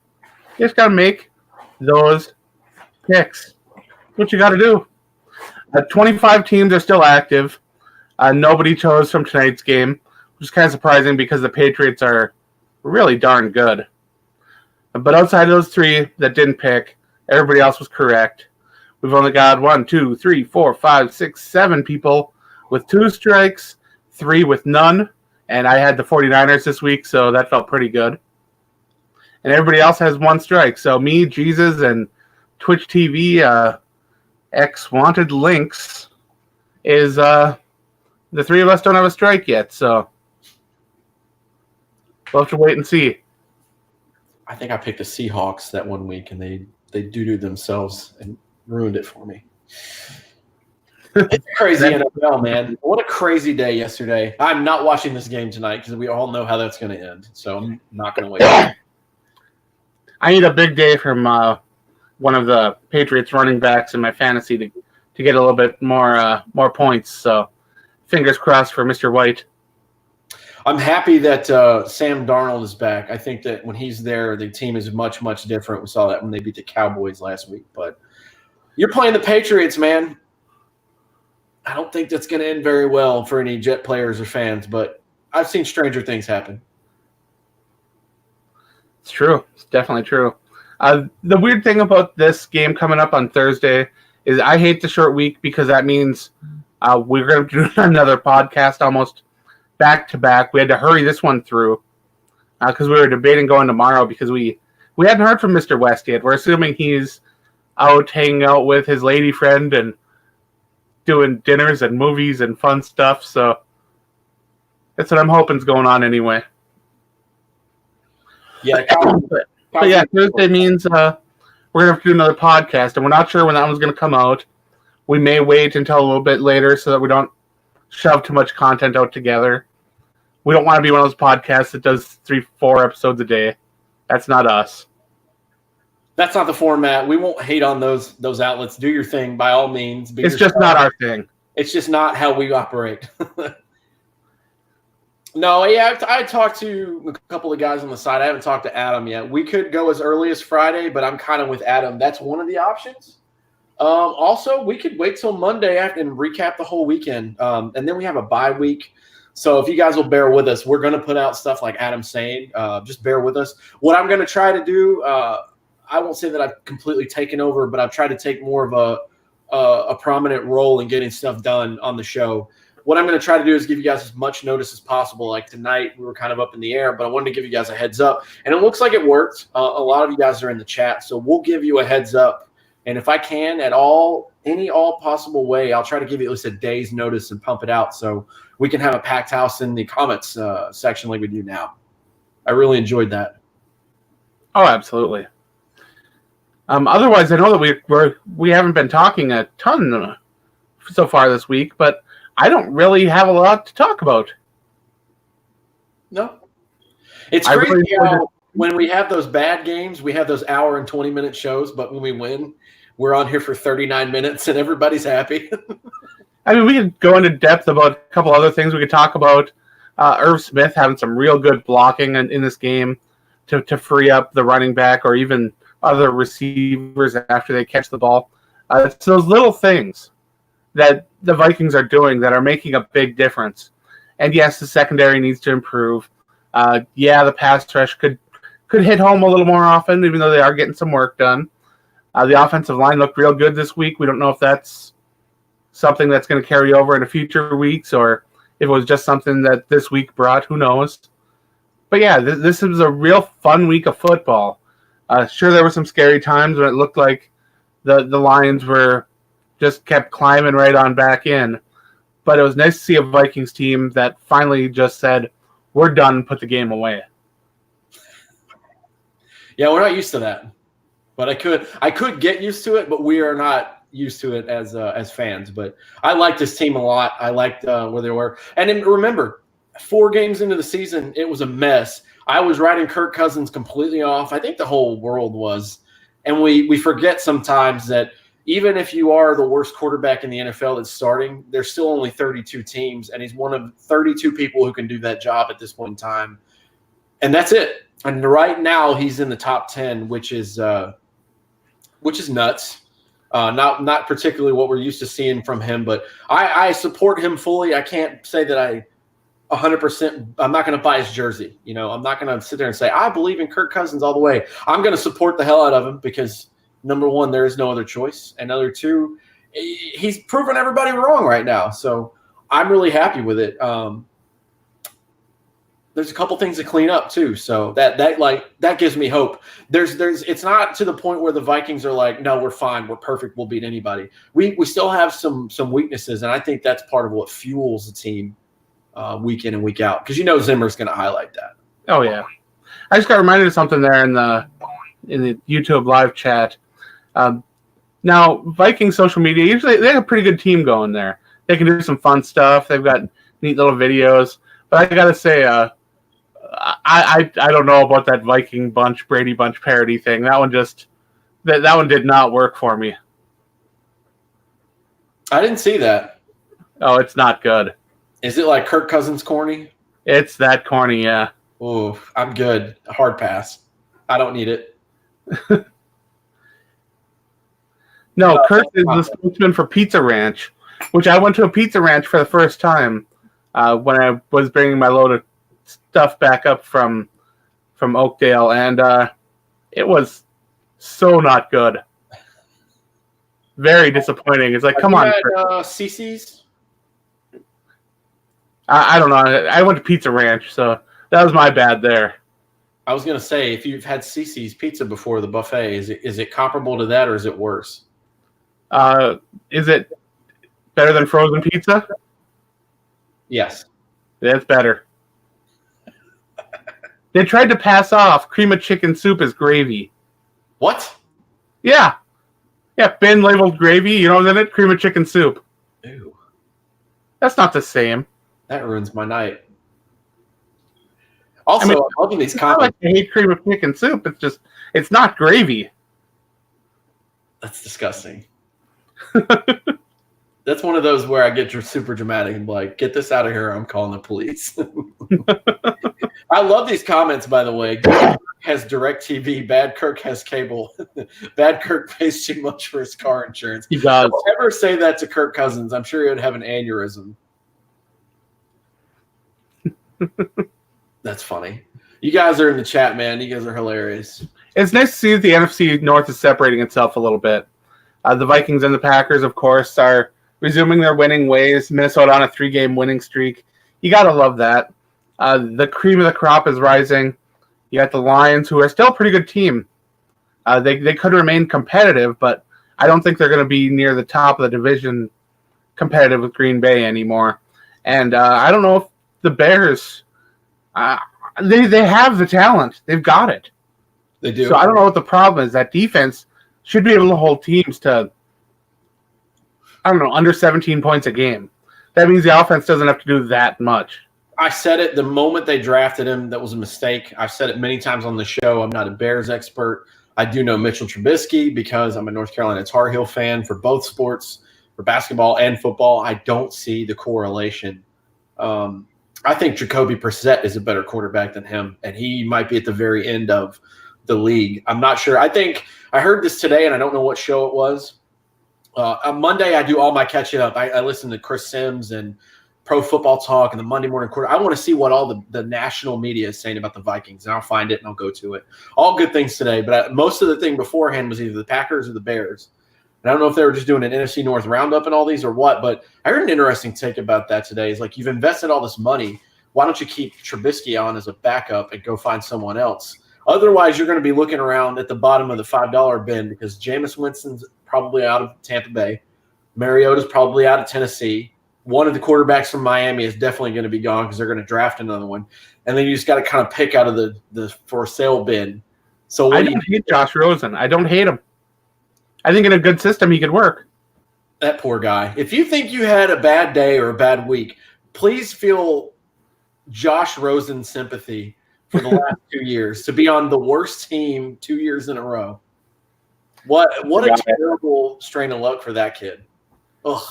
You just got to make those picks. That's what you got to do. 25 teams are still active. Nobody chose from tonight's game, which is kind of surprising because the Patriots are really darn good. But outside of those 3 that didn't pick, everybody else was correct. We've only got 1, 2, 3, 4, 5, 6, 7 people with 2 strikes, 3 with none, and I had the 49ers this week, so that felt pretty good. And everybody else has 1 strike. So me, Jesus, and Twitch TV, X-Wanted Links is the 3 of us don't have a strike yet, so we'll have to wait and see. I think I picked the Seahawks that one week, and they doo-dooed themselves and ruined it for me. It's crazy NFL, man. What a crazy day yesterday. I'm not watching this game tonight because we all know how that's going to end, so I'm not going to wait. I need a big day from one of the Patriots running backs in my fantasy to get a little bit more points, so fingers crossed for Mr. White. I'm happy that Sam Darnold is back. I think that when he's there, the team is much, much different. We saw that when they beat the Cowboys last week. But you're playing the Patriots, man. I don't think that's going to end very well for any Jet players or fans, but I've seen stranger things happen. It's true. It's definitely true. The weird thing about this game coming up on Thursday is I hate the short week because that means we're going to do another podcast almost back-to-back. We had to hurry this one through because we were debating going tomorrow because we hadn't heard from Mr. West yet. We're assuming he's out hanging out with his lady friend and doing dinners and movies and fun stuff. So that's what I'm hoping is going on anyway. Yeah, but yeah, Thursday means we're going to have to do another podcast, and we're not sure when that one's going to come out. We may wait until a little bit later so that we don't shove too much content out together. We don't want to be one of those podcasts that does 3-4 episodes a day. That's not us. That's not the format. We won't hate on those outlets. Do your thing by all means. It's just not our thing. It's just not how we operate. No, yeah, I talked to a couple of guys on the side. I haven't talked to Adam yet. We could go as early as Friday, but I'm kind of with Adam. That's one of the options. Also, we could wait till Monday after and recap the whole weekend. And then we have a bye week. So if you guys will bear with us, we're going to put out stuff like Adam's saying. Just bear with us. What I'm going to try to do, I won't say that I've completely taken over, but I've tried to take more of a prominent role in getting stuff done on the show. What I'm going to try to do is give you guys as much notice as possible. Like tonight, we were kind of up in the air, but I wanted to give you guys a heads up. And it looks like it worked. A lot of you guys are in the chat, so we'll give you a heads up. And if I can at all, any possible way, I'll try to give you at least a day's notice and pump it out so we can have a packed house in the comments section like we do now. I really enjoyed that. Oh, absolutely. Otherwise, I know that we haven't been talking a ton so far this week, but I don't really have a lot to talk about. No. It's crazy how when we have those bad games, we have those hour and 20-minute shows, but when we win, we're on here for 39 minutes and everybody's happy. I mean, we could go into depth about a couple other things. We could talk about Irv Smith having some real good blocking in this game to free up the running back or even other receivers after they catch the ball. It's those little things that the Vikings are doing that are making a big difference. And yes, the secondary needs to improve. The pass rush could hit home a little more often, even though they are getting some work done. The offensive line looked real good this week. We don't know if that's something that's going to carry over into future weeks or if it was just something that this week brought. Who knows? But yeah, this was a real fun week of football. Sure, there were some scary times when it looked like the Lions were just kept climbing right on back in. But it was nice to see a Vikings team that finally just said, we're done, put the game away. Yeah, we're not used to that. But I could get used to it, but we are not used to it as fans. But I liked this team a lot. I liked where they were. And then remember, 4 games into the season, it was a mess. I was writing Kirk Cousins completely off. I think the whole world was. And we forget sometimes that even if you are the worst quarterback in the NFL that's starting, there's still only 32 teams, and he's one of 32 people who can do that job at this point in time. And that's it. And right now he's in the top 10, which is nuts. Not particularly what we're used to seeing from him, but I support him fully. I can't say that I 100%. I'm not going to buy his jersey. I'm not going to sit there and say I believe in Kirk Cousins all the way. I'm going to support the hell out of him because number one, there is no other choice, and number two, he's proven everybody wrong right now. So I'm really happy with it. There's a couple things to clean up too, so that gives me hope. It's not to the point where the Vikings are like, no, we're fine, we're perfect, we'll beat anybody. We still have some weaknesses, and I think that's part of what fuels the team week in and week out, because Zimmer's going to highlight that. Oh yeah, I just got reminded of something there in the YouTube live chat. Now Viking social media, usually they have a pretty good team going there. They can do some fun stuff. They've got neat little videos, but I gotta say, I don't know about that Viking Bunch, Brady Bunch parody thing. That one that one did not work for me. I didn't see that. Oh, it's not good. Is it like Kirk Cousins corny? It's that corny, yeah. Oh, I'm good. Hard pass. I don't need it. No, Kirk is the spokesman for Pizza Ranch, which I went to a Pizza Ranch for the first time when I was bringing my load of stuff back up from Oakdale, and it was so not good. Very disappointing. It's like, come on. CC's? I don't know. I went to Pizza Ranch, so that was my bad there. I was going to say, if you've had CC's pizza before the buffet, is it comparable to that, or is it worse? Is it better than frozen pizza? Yes. It's better. They tried to pass off cream of chicken soup as gravy. What? Yeah. Yeah, bin labeled gravy, in it, cream of chicken soup. Ew. That's not the same. That ruins my night. Also, I'm loving these comments. I hate cream of chicken soup. It's not gravy. That's disgusting. That's one of those where I get super dramatic and like, get this out of here, I'm calling the police. I love these comments, by the way. Good Kirk has DirecTV, bad Kirk has cable. Bad Kirk pays too much for his car insurance. He does. Don't ever say that to Kirk Cousins. I'm sure he would have an aneurysm. That's funny. You guys are in the chat, man. You guys are hilarious. It's nice to see that the NFC North is separating itself a little bit. The Vikings and the Packers, of course, are resuming their winning ways. Minnesota on a 3-game winning streak. You got to love that. The cream of the crop is rising. You got the Lions, who are still a pretty good team. They could remain competitive, but I don't think they're going to be near the top of the division competitive with Green Bay anymore. And I don't know if the Bears, they have the talent. They've got it. They do. So I don't know what the problem is. That defense should be able to hold teams to, under 17 points a game. That means the offense doesn't have to do that much. I said it the moment they drafted him. That was a mistake. I've said it many times on the show. I'm not a Bears expert. I do know Mitchell Trubisky because I'm a North Carolina Tar Heel fan for both sports, for basketball and football. I don't see the correlation. I think Jacoby Brissett is a better quarterback than him, and he might be at the very end of the league. I'm not sure. I think I heard this today, and I don't know what show it was. On Monday, I do all my catching up. I listen to Chris Sims and Pro Football Talk and the Monday Morning Quarter. I want to see what all the national media is saying about the Vikings, and I'll find it and I'll go to it. All good things today, but most of the thing beforehand was either the Packers or the Bears. And I don't know if they were just doing an NFC North roundup and all these or what, but I heard an interesting take about that today. Is like, you've invested all this money. Why don't you keep Trubisky on as a backup and go find someone else? Otherwise, you're going to be looking around at the bottom of the $5 bin because Jameis Winston's probably out of Tampa Bay. Mariota's probably out of Tennessee. One of the quarterbacks from Miami is definitely going to be gone because they're going to draft another one. And then you just got to kind of pick out of the for sale bin. So I don't hate Josh Rosen. I don't hate him. I think in a good system he could work. That poor guy. If you think you had a bad day or a bad week, please feel Josh Rosen's sympathy for the last 2 years to be on the worst team 2 years in a row. What a terrible strain of luck for that kid. Ugh.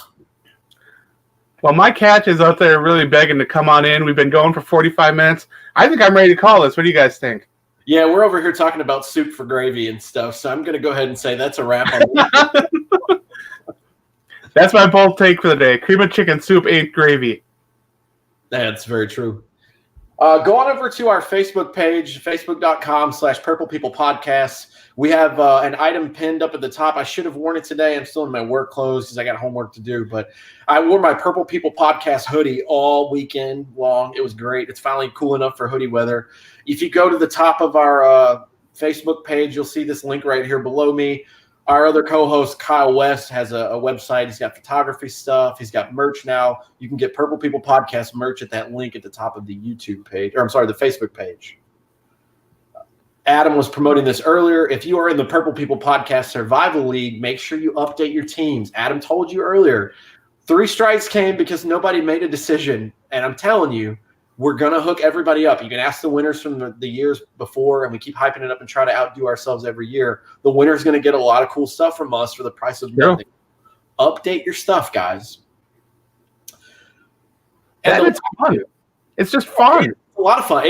Well, my cat is out there really begging to come on in. We've been going for 45 minutes. I think I'm ready to call this. What do you guys think? Yeah, we're over here talking about soup for gravy and stuff, so I'm going to go ahead and say that's a wrap on this. That's my bold take for the day. Cream of chicken soup ain't gravy. That's very true. Go on over to our Facebook page, facebook.com/Purple People Podcasts. We have an item pinned up at the top. I should have worn it today. I'm still in my work clothes because I got homework to do. But I wore my Purple People Podcast hoodie all weekend long. It was great. It's finally cool enough for hoodie weather. If you go to the top of our Facebook page, you'll see this link right here below me. Our other co-host, Kyle West, has a website. He's got photography stuff. He's got merch now. You can get Purple People Podcast merch at that link at the top of the YouTube page, or I'm sorry, the Facebook page. Adam was promoting this earlier. If you are in the Purple People Podcast Survival League, make sure you update your teams. Adam told you earlier, 3 strikes came because nobody made a decision. And I'm telling you, we're going to hook everybody up. You can ask the winners from the years before, and we keep hyping it up and try to outdo ourselves every year. The winner's going to get a lot of cool stuff from us for the price of nothing. Update your stuff, guys. And it's fun. It's just fun. It's a lot of fun.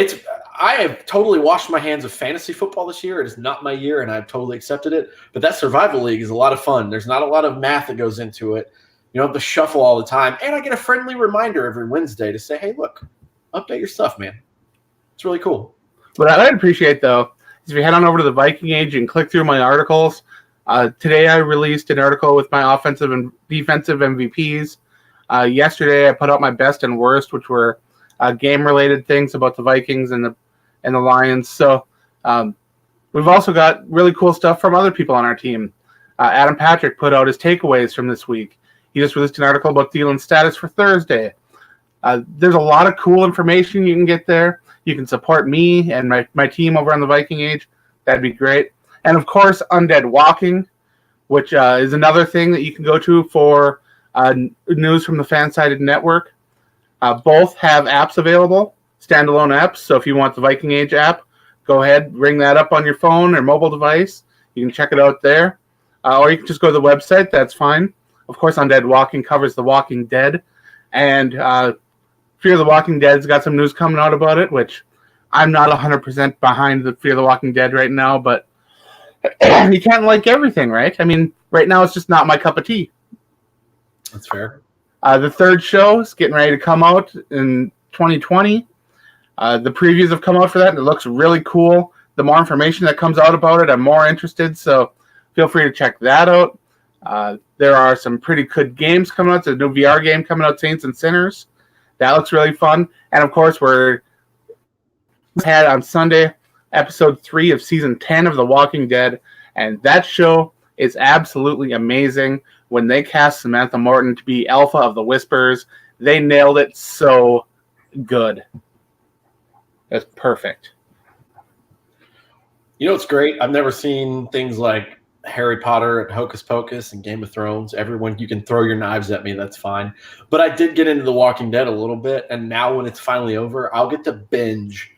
I have totally washed my hands of fantasy football this year. It is not my year, and I've totally accepted it. But that survival league is a lot of fun. There's not a lot of math that goes into it. You don't have to shuffle all the time. And I get a friendly reminder every Wednesday to say, hey, look, update your stuff, man. It's really cool. What I'd appreciate, though, is if you head on over to the Viking Age and click through my articles. Today I released an article with my offensive and defensive MVPs. Yesterday I put out my best and worst, which were game-related things about the Vikings and the Lions. So we've also got really cool stuff from other people on our team. Adam Patrick put out his takeaways from this week. He just released an article about Thielen's status for Thursday. There's a lot of cool information you can get there. You can support me and my team over on the Viking Age. That'd be great. And, of course, Undead Walking, which is another thing that you can go to for news from the Fansided Network. Both have apps available, standalone apps. So if you want the Viking Age app, go ahead, ring that up on your phone or mobile device. You can check it out there. Or you can just go to the website. That's fine. Of course, Undead Walking covers The Walking Dead. And Fear the Walking Dead's got some news coming out about it, which I'm not 100% behind the Fear the Walking Dead right now, but you can't like everything, right? I mean, right now it's just not my cup of tea. That's fair. The third show is getting ready to come out in 2020. The previews have come out for that, and it looks really cool. The more information that comes out about it, I'm more interested, so feel free to check that out. There are some pretty good games coming out. There's a new VR game coming out, Saints and Sinners. That looks really fun. And, of course, we had on Sunday episode 3 of season 10 of The Walking Dead, and that show is absolutely amazing. When they cast Samantha Morton to be Alpha of the Whispers, they nailed it so good. That's perfect. You know what's great? I've never seen things like Harry Potter and Hocus Pocus and Game of Thrones. Everyone, you can throw your knives at me, that's fine. But I did get into The Walking Dead a little bit, and now when it's finally over, I'll get to binge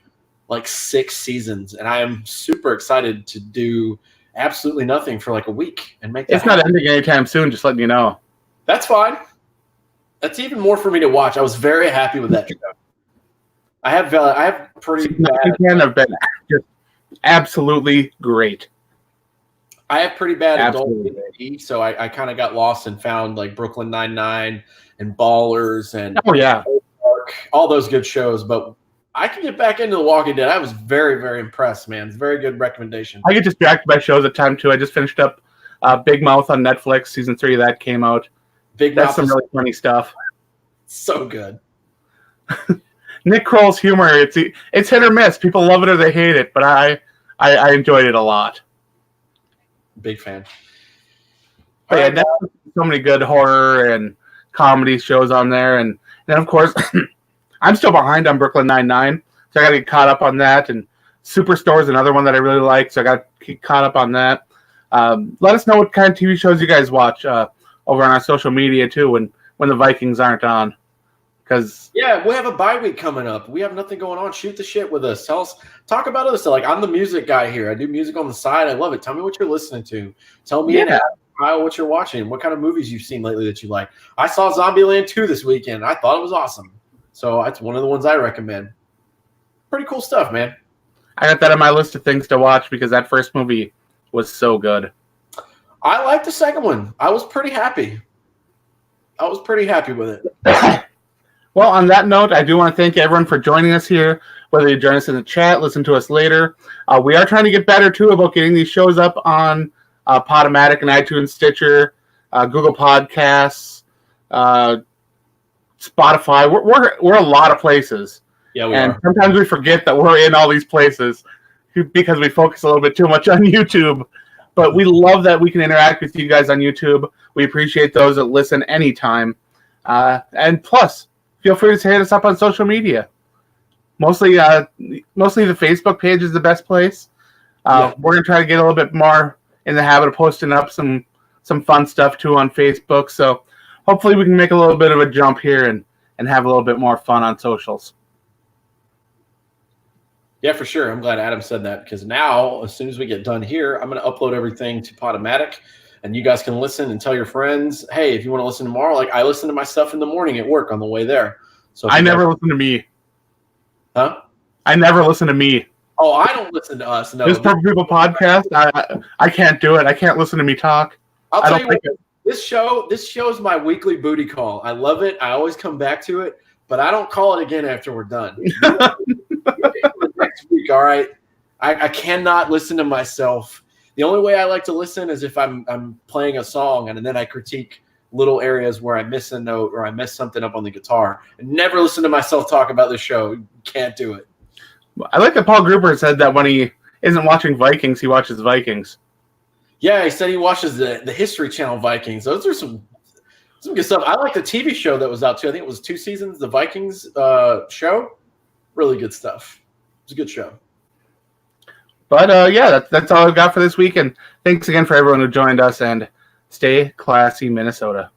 like 6 seasons, and I am super excited to do absolutely nothing for like a week and make that It's not ending anytime soon, just letting you know. That's fine. That's even more for me to watch. I was very happy with that show. I have pretty bad. Have been just absolutely great. I have pretty bad adult ADD, so I kind of got lost and found like Brooklyn Nine-Nine and Ballers and all those good shows. But I can get back into The Walking Dead. I was very, very impressed, man. It's a very good recommendation. I get distracted by shows at time too. I just finished up Big Mouth on Netflix. Season 3 of that came out. That's some really funny stuff. So good. Nick Kroll's humor, it's hit or miss. People love it or they hate it, but I enjoyed it a lot. Big fan. But yeah, Netflix, so many good horror and comedy shows on there, and then of course I'm still behind on Brooklyn Nine-Nine, so I got to get caught up on that. And Superstore is another one that I really like, so I got to get caught up on that. Let us know what kind of TV shows you guys watch, or over on our social media too when the Vikings aren't on. Because yeah, we have a bye week coming up. We have nothing going on. Shoot the shit with us. Tell us, talk about other stuff. Like, I'm the music guy here. I do music on the side. I love it. Tell me what you're listening to. Tell me Kyle, what you're watching. What kind of movies you've seen lately that you like. I saw Zombieland 2 this weekend. I thought it was awesome. So that's one of the ones I recommend. Pretty cool stuff, man. I got that on my list of things to watch because that first movie was so good. I liked the second one. I was pretty happy. With it. Well, on that note, I do want to thank everyone for joining us here, whether you join us in the chat, listen to us later. We are trying to get better, too, about getting these shows up on Podomatic and iTunes, Stitcher, Google Podcasts, Spotify. We're a lot of places. Yeah, we are. Sometimes we forget that we're in all these places because we focus a little bit too much on YouTube. But we love that we can interact with you guys on YouTube. We appreciate those that listen anytime. And plus, feel free to hit us up on social media. Mostly the Facebook page is the best place. We're going to try to get a little bit more in the habit of posting up some fun stuff, too, on Facebook. So hopefully we can make a little bit of a jump here and have a little bit more fun on socials. Yeah, for sure. I'm glad Adam said that because now, as soon as we get done here, I'm going to upload everything to Podomatic, and you guys can listen and tell your friends, hey, if you want to listen tomorrow, like I listen to my stuff in the morning at work on the way there. So I never listen to me. Huh? I never listen to me. Oh, I don't listen to us. No. This Purple People podcast, I can't do it. I can't listen to me talk. I'll tell you what, this show is my weekly booty call. I love it. I always come back to it, but I don't call it again after we're done. Next week, all right? I cannot listen to myself. The only way I like to listen is if I'm playing a song and then I critique little areas where I miss a note or I mess something up on the guitar. And never listen to myself talk about the show. Can't do it. I like that Paul Gruber said that when he isn't watching Vikings, he watches Vikings. Yeah, he said he watches the History Channel Vikings. Those are some good stuff. I like the TV show that was out too. I think it was 2 seasons, the Vikings show. Really good stuff. It was a good show. But yeah, that's all I've got for this week. And thanks again for everyone who joined us. And stay classy, Minnesota.